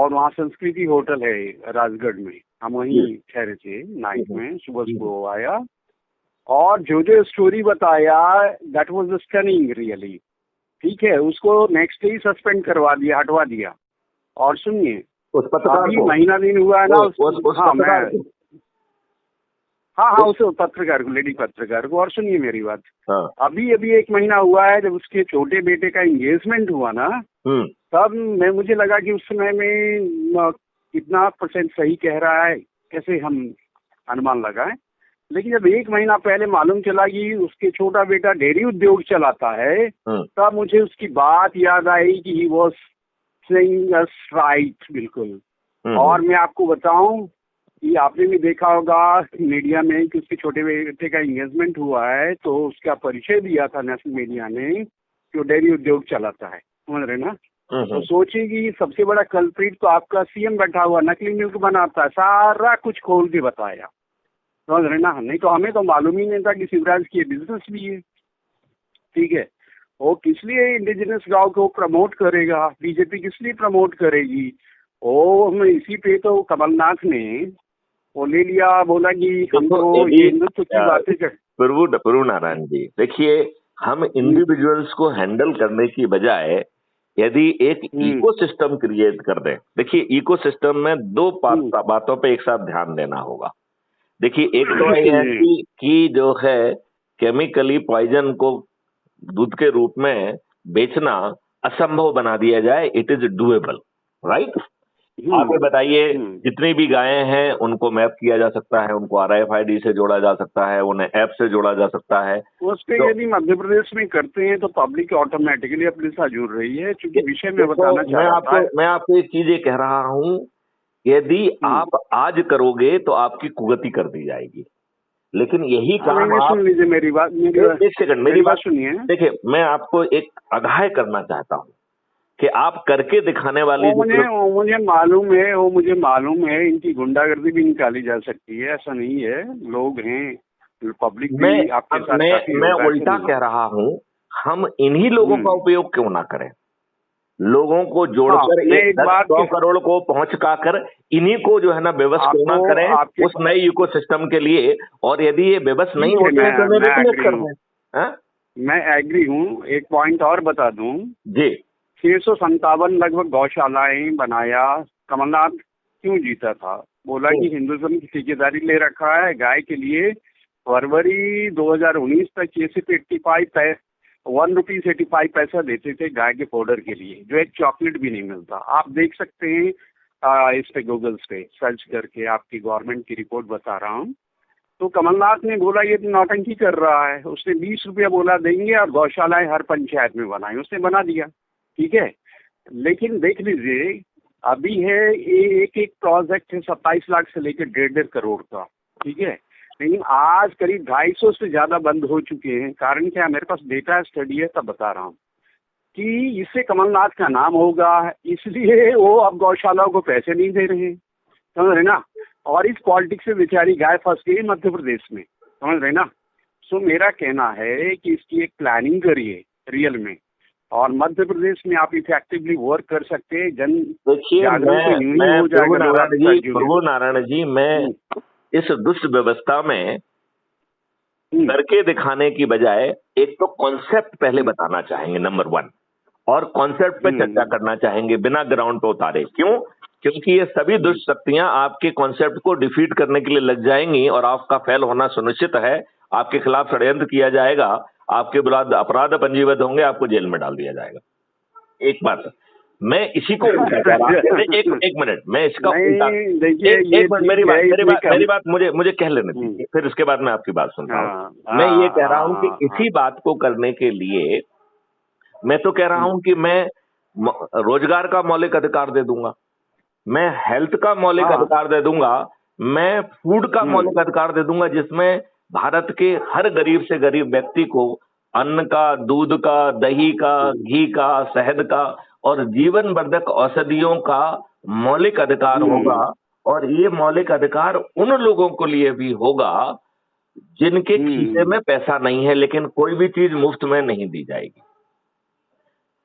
और वहाँ संस्कृति होटल है राजगढ़ में, हम वहीं ठहरे थे नाइट में, सुबह सुबह आया और जो जो स्टोरी बताया दैट वाज स्टनिंग रियली। ठीक है, उसको नेक्स्ट डे ही सस्पेंड करवा दिया, हटवा दिया। और सुनिए, उस पत्रकार अभी को, महीना दिन हुआ है ना उस पत्रकार को। हाँ उस पत्रकार को, लेडी पत्रकार को। और सुनिए मेरी बात, हाँ। अभी अभी 1 महीना हुआ है जब उसके छोटे बेटे का एंगेजमेंट हुआ ना, तब मुझे लगा कि उस समय में कितना % सही कह रहा है, कैसे हम अनुमान लगाएं। लेकिन जब 1 महीना पहले मालूम चला कि उसके छोटा बेटा डेयरी उद्योग चलाता है, तब मुझे उसकी बात याद आई कि he was saying us right, बिल्कुल। और मैं आपको बताऊं कि आपने भी देखा होगा मीडिया में कि उसके छोटे बेटे का एंगेजमेंट हुआ है, तो उसका परिचय दिया था नेशनल मीडिया ने कि वो डेयरी उद्योग चलाता है, समझ रहे ना। तो सोचिए कि सबसे बड़ा कल्प्रिट तो आपका सीएम बैठा हुआ, नकली मिल्क बनाता है, सारा कुछ खोल के बताया, समझ रहे ना। नहीं तो हमें तो मालूम ही नहीं था कि शिवराज की बिजनेस भी है। ठीक है, वो किस लिए इंडिजिनस गांव को प्रमोट करेगा, बीजेपी किस लिए प्रमोट करेगी। वो इसी पे तो कमलनाथ ने वो ले लिया, बोला कि हमको ये हिंदुत्व की बातें कर। प्रभु नारायण जी, देखिए, हम इंडिविजुअल्स को हैंडल करने की बजाय यदि एक इकोसिस्टम क्रिएट कर दें। देखिए, इकोसिस्टम में 2 बातों पे एक साथ ध्यान देना होगा। देखिए, एक तो ये है कि जो है केमिकली पॉइजन को दूध के रूप में बेचना असंभव बना दिया जाए, इट इज डूएबल, राइट। आप ये बताइए, जितनी भी गायें हैं उनको मैप किया जा सकता है, उनको RFID से जोड़ा जा सकता है, उन्हें ऐप से जोड़ा जा सकता है। उस पे यदि मध्य प्रदेश में करते हैं तो पब्लिक ऑटोमेटिकली अपने साथ जुड़ रही है। क्योंकि विषय में बताना चाह रहा था, मैं आपको एक चीज ये कह रहा हूँ, यदि आप आज करोगे तो आपकी कुगति कर दी जाएगी। लेकिन यही काम आप, सुन लीजिए मेरी बात, एक सेकंड मेरी बात सुनिए। देखिए, मैं आपको एक आगाह करना चाहता हूँ कि आप करके दिखाने वाली, मुझे मालूम है इनकी गुंडागर्दी भी निकाली जा सकती है, ऐसा नहीं है, लोग हैं, पब्लिक भी आपके साथ। मैं उल्टा कह रहा हूँ, हम इन्हीं लोगों का उपयोग क्यों ना करें, लोगों को जोड़कर 100 करोड़ को पहुंच कर इन्हीं को जो है ना बेबस क्यों ना करें उस नए इकोसिस्टम के लिए। और यदि ये बेबस नहीं होते हैं तो मैं एग्री हूँ। एक पॉइंट और बता दूं जी, 657 लगभग गौशालाएं बनाया, कमलनाथ क्यों जीता था, बोला कि हिंदुज्म की ठेकेदारी ले रखा है गाय के लिए। फरवरी 2019 तक ये सिर्फ 1 रुपीज 85 पैसा देते थे गाय के पाउडर के लिए, जो एक चॉकलेट भी नहीं मिलता। आप देख सकते हैं इस पे गूगल पे सर्च करके, आपकी गवर्नमेंट की रिपोर्ट बता रहा हूँ। तो कमलनाथ ने बोला ये नौटंकी कर रहा है, उसने 20 रुपया बोला देंगे और गौशालाएं हर पंचायत में बनाई, उसने बना दिया। ठीक है, लेकिन देख लीजिए अभी है एक प्रोजेक्ट है 27 लाख से लेकर 1.5 करोड़ का। ठीक है, लेकिन आज करीब 250 से ज्यादा बंद हो चुके हैं। कारण क्या, मेरे पास डेटा स्टडी है, तब बता रहा हूँ कि इससे कमलनाथ का नाम होगा, इसलिए वो अब गौशालाओं को पैसे नहीं दे रहे, समझ रहे ना। और इस पॉलिटिक्स से बेचारी गाय फंस गई मध्य प्रदेश में, समझ रहे ना। सो मेरा कहना है कि इसकी एक प्लानिंग करिए रियल में, और मध्य प्रदेश में आप इफेक्टिवली वर्क कर सकते हैं। प्रभु नारायण जी, मैं इस दुष्ट व्यवस्था में करके दिखाने की बजाय एक तो कॉन्सेप्ट पहले बताना चाहेंगे, नंबर 1, और कॉन्सेप्ट पे चर्चा करना चाहेंगे बिना ग्राउंड पे उतारे। क्यों? क्योंकि ये सभी दुष्ट शक्तियां आपके कॉन्सेप्ट को डिफीट करने के लिए लग जाएंगी और आपका फेल होना सुनिश्चित है। आपके खिलाफ षड्यंत्र किया जाएगा, आपके विरुद्ध अपराध पंजीबद्ध होंगे, आपको जेल में डाल दिया जाएगा। एक बात मैं इसी को उल्टा कह रहा हूं, एक मिनट, मैं इसका उल्टा, एक मिनट, मेरी बात मुझे कह लेने दीजिए, फिर उसके बाद मैं आपकी बात सुनता हूं। मैं ये कह रहा हूं कि इसी बात को करने के लिए मैं तो कह रहा हूं कि मैं रोजगार का मौलिक अधिकार दे दूंगा, मैं हेल्थ का मौलिक अधिकार दे दूंगा, मैं फूड का मौलिक अधिकार दे दूंगा, जिसमें भारत के हर गरीब से गरीब व्यक्ति को अन्न का, दूध का, दही का, घी का, शहद का और जीवन वर्धक औषधियों का मौलिक अधिकार होगा। और ये मौलिक अधिकार उन लोगों को लिए भी होगा जिनके खीसे में पैसा नहीं है, लेकिन कोई भी चीज मुफ्त में नहीं दी जाएगी।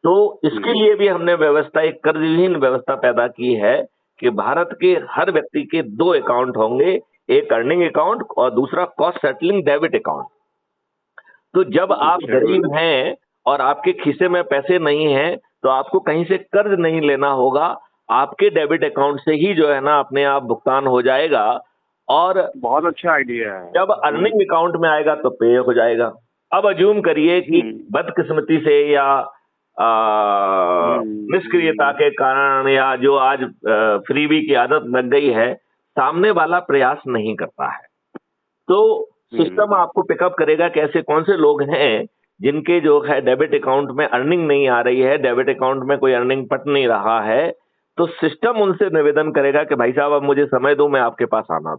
तो इसके लिए भी हमने व्यवस्था, एक कर्जहीन व्यवस्था पैदा की है कि भारत के हर व्यक्ति के 2 अकाउंट होंगे, एक अर्निंग अकाउंट और दूसरा कॉस्ट सेटलिंग डेबिट अकाउंट। तो जब आप गरीब हैं और आपके खीसे में पैसे नहीं हैं, तो आपको कहीं से कर्ज नहीं लेना होगा, आपके डेबिट अकाउंट से ही जो है ना अपने आप भुगतान हो जाएगा। और बहुत अच्छा आइडिया है। जब अर्निंग अकाउंट में आएगा तो पे हो जाएगा। अब अज्यूम करिए कि बदकिस्मती से या निष्क्रियता के कारण या जो आज फ्रीबी की आदत लग गई है, सामने वाला प्रयास नहीं करता है, तो सिस्टम आपको पिकअप करेगा कैसे कौन से लोग हैं जिनके जो है डेबिट अकाउंट में अर्निंग नहीं आ रही है, डेबिट अकाउंट में कोई अर्निंग पट नहीं रहा है, तो सिस्टम उनसे निवेदन करेगा कि भाई साहब अब मुझे समय दो, मैं आपके पास आना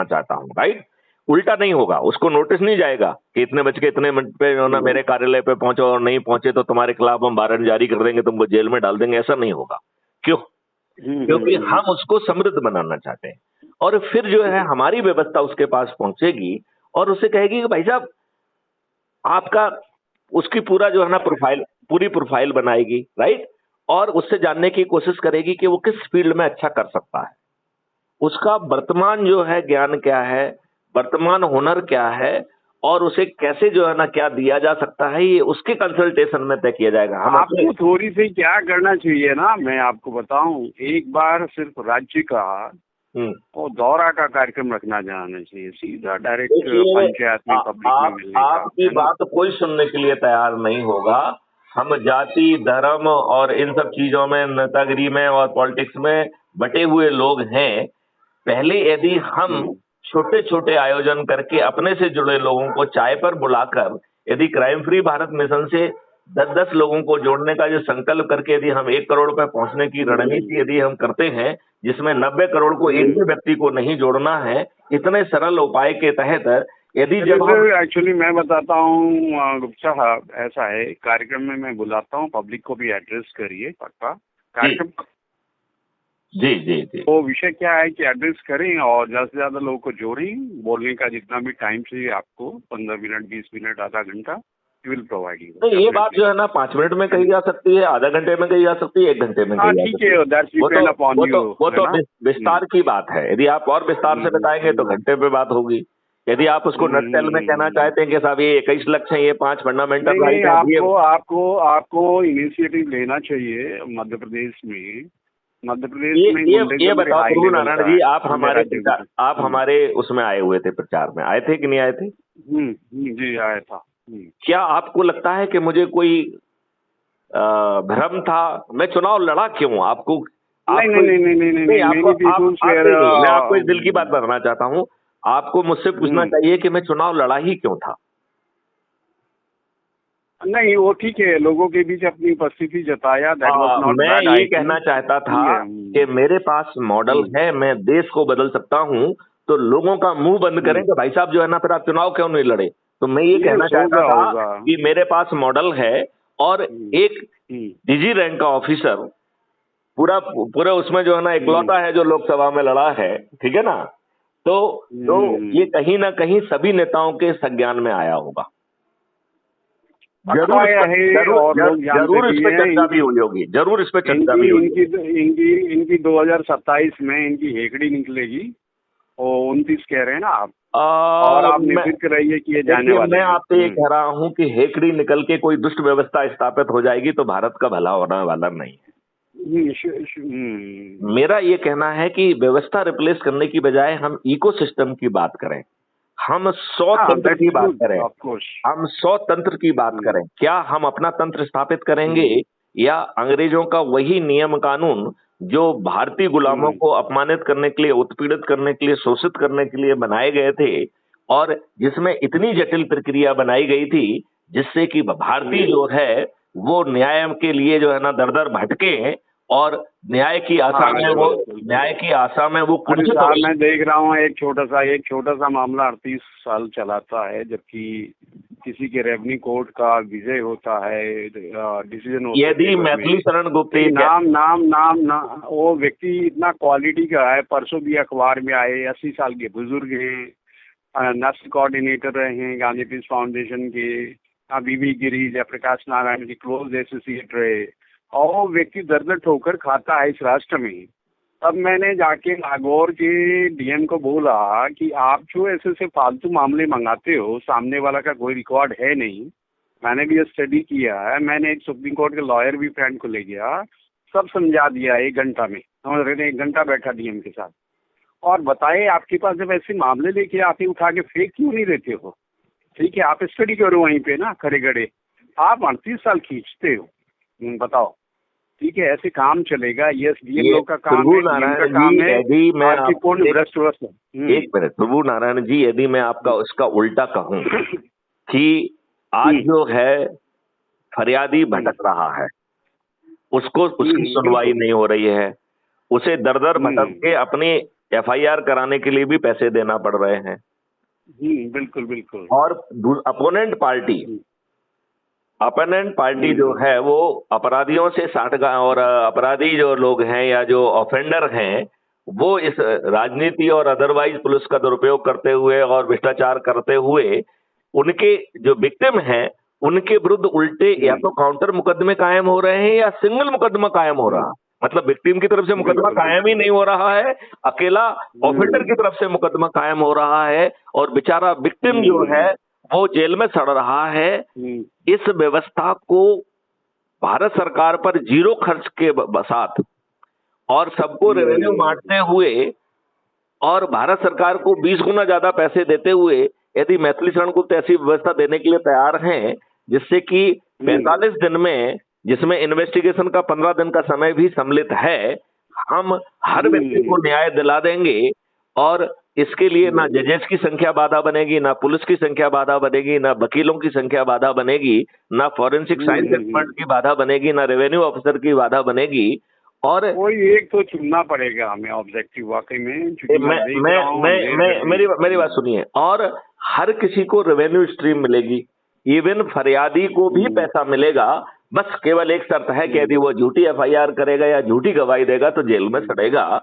चाहता हूं, राइट। उल्टा नहीं होगा, उसको नोटिस नहीं जाएगा कि इतने बज के इतने मिनट पे जो ना मेरे कार्यालय पे पहुंचो और नहीं पहुंचे तो तुम्हारे खिलाफ हम वारंट जारी कर देंगे, तुमको जेल में डाल देंगे। ऐसा नहीं होगा। क्यों? क्योंकि हम उसको समृद्ध बनाना चाहते हैं। और फिर जो है हमारी व्यवस्था उसके पास पहुंचेगी और उसे कहेगी कि भाई साहब आपका, उसकी पूरा जो है ना पूरी प्रोफाइल बनाएगी, राइट। और उससे जानने की कोशिश करेगी कि वो किस फील्ड में अच्छा कर सकता है, उसका वर्तमान जो है ज्ञान क्या है, वर्तमान हुनर क्या है, और उसे कैसे जो है ना क्या दिया जा सकता है, ये उसके कंसल्टेशन में तय किया जाएगा। हम आपको थोड़ी सी क्या करना चाहिए ना, मैं आपको बताऊं, एक बार सिर्फ राज्य का और दौरा का कार्यक्रम रखना जाना चाहिए, सीधा डायरेक्ट पंचायत में पब्लिक में मिलने का। आपकी बात कोई सुनने के लिए तैयार नहीं होगा। हम जाति, धर्म और इन सब चीजों में, नेतागिरी में और पॉलिटिक्स में बटे हुए लोग हैं। पहले यदि हम छोटे छोटे आयोजन करके अपने से जुड़े लोगों को चाय पर बुलाकर, यदि क्राइम फ्री भारत मिशन से 10-10 लोगों को जोड़ने का जो संकल्प करके यदि हम 1 करोड़ पे पहुंचने की रणनीति यदि हम करते हैं, जिसमें 90 करोड़ को एक भी व्यक्ति को नहीं जोड़ना है, इतने सरल उपाय के तहत यदि जब एक्चुअली मैं बताता हूँ गुप्ता साहब, ऐसा है, कार्यक्रम में मैं बुलाता हूँ, पब्लिक को भी एड्रेस करिए पक्का कार्यक्रम। जी जी जी। तो विषय क्या है कि एड्रेस करें और ज्यादा से ज्यादा लोगों को जोड़ें, बोलने का जितना भी टाइम चाहिए आपको, 15 मिनट, 20 मिनट, आधा घंटा, विल प्रोवाइड यू। तो ये बात जो है ना 5 मिनट में कही जा सकती है, आधा घंटे में कही जा सकती है, 1 घंटे में कही जा सकती है। वो तो विस्तार की बात है। यदि आप और विस्तार से बताएंगे तो घंटे पे बात होगी। यदि आप उसको नटशेल में कहना चाहते हैं कि साहब ये 21 लक्ष्य हैं, ये 5 फंडामेंटल राइट है, आपको इनिशिएटिव लेना चाहिए। मध्य प्रदेश में ये बताओ प्रभु नारायण जी, आप हमारे उसमें आए हुए थे, प्रचार में आए थे कि नहीं आए थे? जी आया था। क्या आपको लगता है कि मुझे कोई भ्रम था? मैं चुनाव लड़ा क्यों? आपको नहीं, मैं आपको इस दिल की बात बताना चाहता हूँ। आपको मुझसे पूछना चाहिए कि मैं चुनाव लड़ा ही क्यों था। नहीं, वो ठीक है, लोगों के बीच अपनी उपस्थिति जताया। मैं ये कहना चाहता था कि मेरे पास मॉडल है, मैं देश को बदल सकता हूँ, तो लोगों का मुंह बंद करें कि भाई साहब जो है ना फिर आप चुनाव क्यों नहीं लड़े। तो मैं ये कहना चाहता था कि मेरे पास मॉडल है और एक डीजी रैंक का ऑफिसर पूरा उसमें जो है ना इकलौता है जो लोकसभा में लड़ा है, ठीक है ना। तो ये कहीं ना कहीं सभी नेताओं के संज्ञान में आया होगा। जरूर इस पर चर्चा भी हुई होगी, जरूर इस पर चर्चा भी होगी। इनकी 2027 में इनकी हेकड़ी निकलेगी और 29 कह रहे हैं ना आप, और आप निश्चित रहिए कि ये जाने वाले। मैं आपसे ये कह रहा हूँ कि हेकड़ी निकल के कोई दुष्ट व्यवस्था स्थापित हो जाएगी तो भारत का भला होने वाला नहीं है। मेरा ये कहना है कि व्यवस्था रिप्लेस करने की बजाय हम इकोसिस्टम की बात करें, हम 100 तंत्र की बात करें, हम 100 तंत्र की बात करें। क्या हम अपना तंत्र स्थापित करेंगे या अंग्रेजों का वही नियम कानून जो भारतीय गुलामों को अपमानित करने के लिए, उत्पीड़ित करने के लिए, शोषित करने के लिए बनाए गए थे, और जिसमें इतनी जटिल प्रक्रिया बनाई गई थी जिससे कि भारतीय जो है वो न्याय के लिए जो है ना दर दर भटके और न्याय की आशा में वो कुछ। मैं देख रहा हूँ एक छोटा सा मामला 38 साल चलाता है, जबकि किसी के रेवेन्यू कोर्ट का विजय होता है, डिसीजन होता है। यदि मैथिली शरण गुप्त नाम वो व्यक्ति इतना क्वालिटी का है, परसों भी अखबार में आए, 80 साल के बुजुर्ग हैं, नेशनल कोऑर्डिनेटर रहे हैं गांधी पीस फाउंडेशन के, बीबी गिरी, जयप्रकाश नारायण के क्लोज एसोसिएट रहे, और व्यक्ति दर्द ठोकर खाता है इस राष्ट्र में। तब मैंने जाके नागौर के डीएम को बोला कि आप जो ऐसे से फालतू मामले मंगाते हो, सामने वाला का कोई रिकॉर्ड है नहीं, मैंने भी ये स्टडी किया है, मैंने एक सुप्रीम कोर्ट के लॉयर भी फ्रेंड को ले गया, सब समझा दिया 1 घंटा में। समझ रहे, 1 घंटा बैठा डीएम के साथ, और बताए आपके पास जब ऐसे मामले लेके आते उठा के फेंक क्यों नहीं देते हो? ठीक है, आप स्टडी करो वहीं पे ना खड़े खड़े, आप 38 साल खींचते हो। बताओ, ठीक है, ऐसे काम चलेगा? यस, डीएम लोग का काम प्रभु है, डीएम का नारायण काम जी, है यदि मैं आपकी पूर्ण भ्रष्ट व्यवस्था। एक मिनट प्रभु नारायण जी, यदि मैं आपका उसका उल्टा कहूं कि आज जो है फरियादी भटक रहा है, उसको उसकी सुनवाई नहीं हो रही है, उसे दर दर भटक के अपनी एफआईआर कराने के लिए भी पैसे देना पड़ रहे हैं। बिल्कुल बिल्कुल। और अपोनेंट पार्टी जो है वो अपराधियों से और अपराधी जो लोग हैं या जो ऑफेंडर हैं, वो इस राजनीति और अदरवाइज पुलिस का दुरुपयोग करते हुए और भ्रष्टाचार करते हुए उनके जो विक्टिम हैं उनके विरुद्ध उल्टे या तो काउंटर मुकदमे कायम हो रहे हैं या सिंगल मुकदमा कायम हो रहा है। मतलब विक्टिम की तरफ से मुकदमा कायम ही नहीं हो रहा है, अकेला ऑफेंडर की तरफ से मुकदमा कायम हो रहा है, और बेचारा विक्टिम जो है वो जेल में सड़ रहा है। इस व्यवस्था को भारत सरकार पर जीरो खर्च के साथ और सबको रेवेन्यू बांटते हुए और भारत सरकार को 20 गुना ज्यादा पैसे देते हुए यदि मैथिली शरण गुप्त ऐसी व्यवस्था देने के लिए तैयार हैं जिससे कि 45 दिन में, जिसमें इन्वेस्टिगेशन का 15 दिन का समय भी सम्मिलित है, हम हर व्यक्ति को न्याय दिला देंगे, और इसके लिए ना जजेस की संख्या बाधा बनेगी, ना पुलिस की संख्या बाधा बनेगी, ना वकीलों की संख्या बाधा बनेगी, ना फॉरेंसिक साइंस एक्सपर्ट की बाधा बनेगी, ना रेवेन्यू ऑफिसर की बाधा बनेगी। और कोई एक तो चुनना पड़ेगा हमें ऑब्जेक्टिव वाकई में। मेरी बात सुनिए, और हर किसी को रेवेन्यू स्ट्रीम मिलेगी, इवन फरियादी को भी पैसा मिलेगा। बस केवल एक शर्त है कि यदि वो झूठी एफआईआर करेगा या झूठी गवाही देगा तो जेल में सड़ेगा।